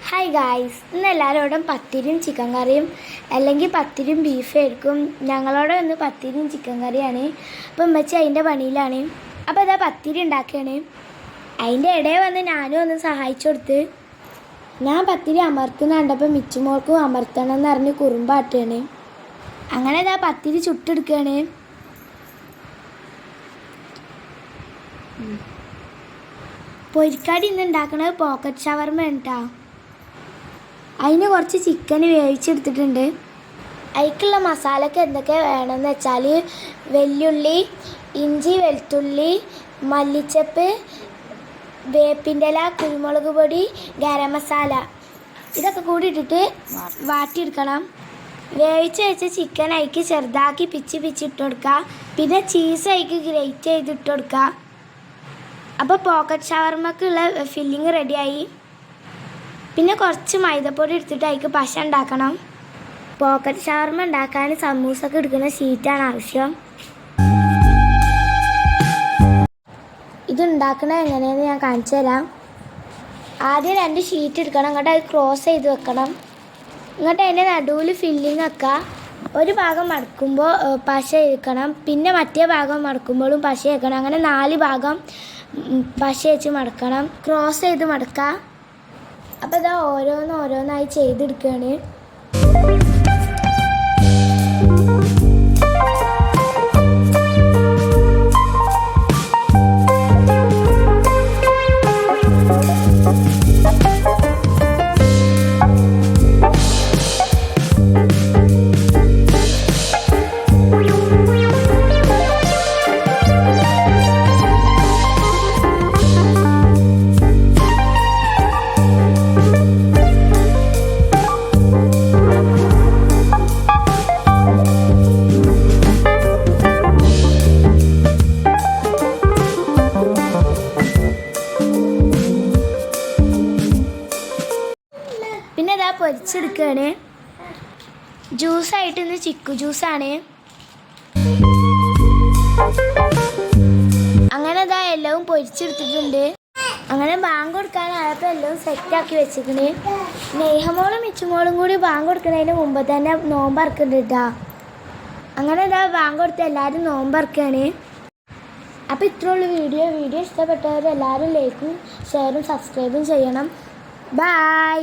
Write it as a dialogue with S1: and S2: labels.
S1: Hi guys, ഇന്ന് എല്ലാവരോടും പത്തിരിയും ചിക്കൻ കറിയും അല്ലെങ്കിൽ പത്തിരിയും ബീഫായിരിക്കും. ഞങ്ങളോട് ഇന്ന് പത്തിരിയും ചിക്കൻ കറിയാണ്. അപ്പോൾ ഉമ്മച്ചി അതിൻ്റെ പണിയിലാണ്. അപ്പോൾ അതാ പത്തിരി ഉണ്ടാക്കുകയാണ്. അതിൻ്റെ ഇടയിൽ വന്ന് ഞാനും ഒന്ന് സഹായിച്ചു കൊടുത്ത്. ഞാൻ പത്തിരി അമർത്തുന്ന കണ്ടപ്പോൾ മിച്ചുമോൾക്കും അമർത്തണം എന്ന് പറഞ്ഞ് കുറുമ്പാട്ടുകയാണ്. അങ്ങനെ ഇതാ പത്തിരി ചുട്ടെടുക്കുകയാണ്. പൊരിക്കാടി ഇന്ന് ഉണ്ടാക്കുന്നത് പോക്കറ്റ് ഷവർമ കേട്ടോ. അതിന് കുറച്ച് ചിക്കൻ വേവിച്ചെടുത്തിട്ടുണ്ട്. അതിലേക്കുള്ള മസാലയ്ക്ക് എന്തൊക്കെ വേണമെന്ന് വെച്ചാൽ വെല്ലുള്ളി, ഇഞ്ചി, വെളുത്തുള്ളി, മല്ലിച്ചപ്പ്, വേപ്പിൻ്റെ ഇല, കുരുമുളക് പൊടി, ഗരം മസാല ഇതൊക്കെ കൂടി ഇട്ടിട്ട് വാട്ടിയെടുക്കണം. വേവിച്ച് വെച്ച ചിക്കൻ അതിലേക്ക് ചെറുതാക്കി പിച്ച് ഇട്ട് കൊടുക്കുക. പിന്നെ ചീസ് അതിലേക്ക് ഗ്രേറ്റ് ചെയ്തിട്ട് കൊടുക്കുക. അപ്പോൾ പോക്കറ്റ് ഷവർമക്കുള്ള ഫില്ലിങ് റെഡിയായി. പിന്നെ കുറച്ച് മൈദപ്പൊടി എടുത്തിട്ട് അതിലേക്ക് പശ ഉണ്ടാക്കണം. പോക്കറ്റ് ഷവർമ ഉണ്ടാക്കാൻ സമൂസൊക്കെ എടുക്കുന്ന ഷീറ്റാണ് ആവശ്യം. ഇതുണ്ടാക്കണത് എങ്ങനെയെന്ന് ഞാൻ കാണിച്ചു തരാം. ആദ്യം 2 ഷീറ്റ് എടുക്കണം. ഇങ്ങോട്ട് അത് ക്രോസ് ചെയ്ത് വെക്കണം. ഇങ്ങോട്ട് അതിൻ്റെ നടുവിൽ ഫില്ലിങ് വെക്കുക. ഒരു ഭാഗം മടക്കുമ്പോൾ പശ ഇരിക്കണം. പിന്നെ മറ്റേ ഭാഗം മടക്കുമ്പോഴും പശ വെക്കണം. അങ്ങനെ 4 ഭാഗം പശ വെച്ച് മടക്കണം. ക്രോസ് ചെയ്ത് മടക്കുക. അപ്പോൾ ഇതാ ഓരോന്നായി ചെയ്തെടുക്കുകയാണ്. പിന്നെ ഇതാ പൊരിച്ചെടുക്കുകയാണ്. ജ്യൂസായിട്ട് ഇന്ന് ചിക്കു ജ്യൂസാണ്. അങ്ങനെ ഇതാ എല്ലാം പൊരിച്ചെടുത്തിട്ടുണ്ട്. അങ്ങനെ ബാങ്ക് കൊടുക്കാനായപ്പോൾ എല്ലാം സെറ്റാക്കി വെച്ചിട്ടുണ്ട്. നെയ്ഹമോളും മിച്ചുമോളും കൂടി ബാങ്ക് കൊടുക്കുന്നതിന് മുമ്പ് തന്നെ നോമ്പറക്കുന്നുണ്ട് കേട്ടോ. അങ്ങനെ ഇതാ ബാങ്ക് കൊടുത്ത് എല്ലാവരും നോമ്പറക്കുകയാണ്. അപ്പോൾ ഇത്രയുള്ള വീഡിയോ ഇഷ്ടപ്പെട്ടവർ എല്ലാവരും ലൈക്കും ഷെയറും സബ്സ്ക്രൈബും ചെയ്യണം. ബൈ.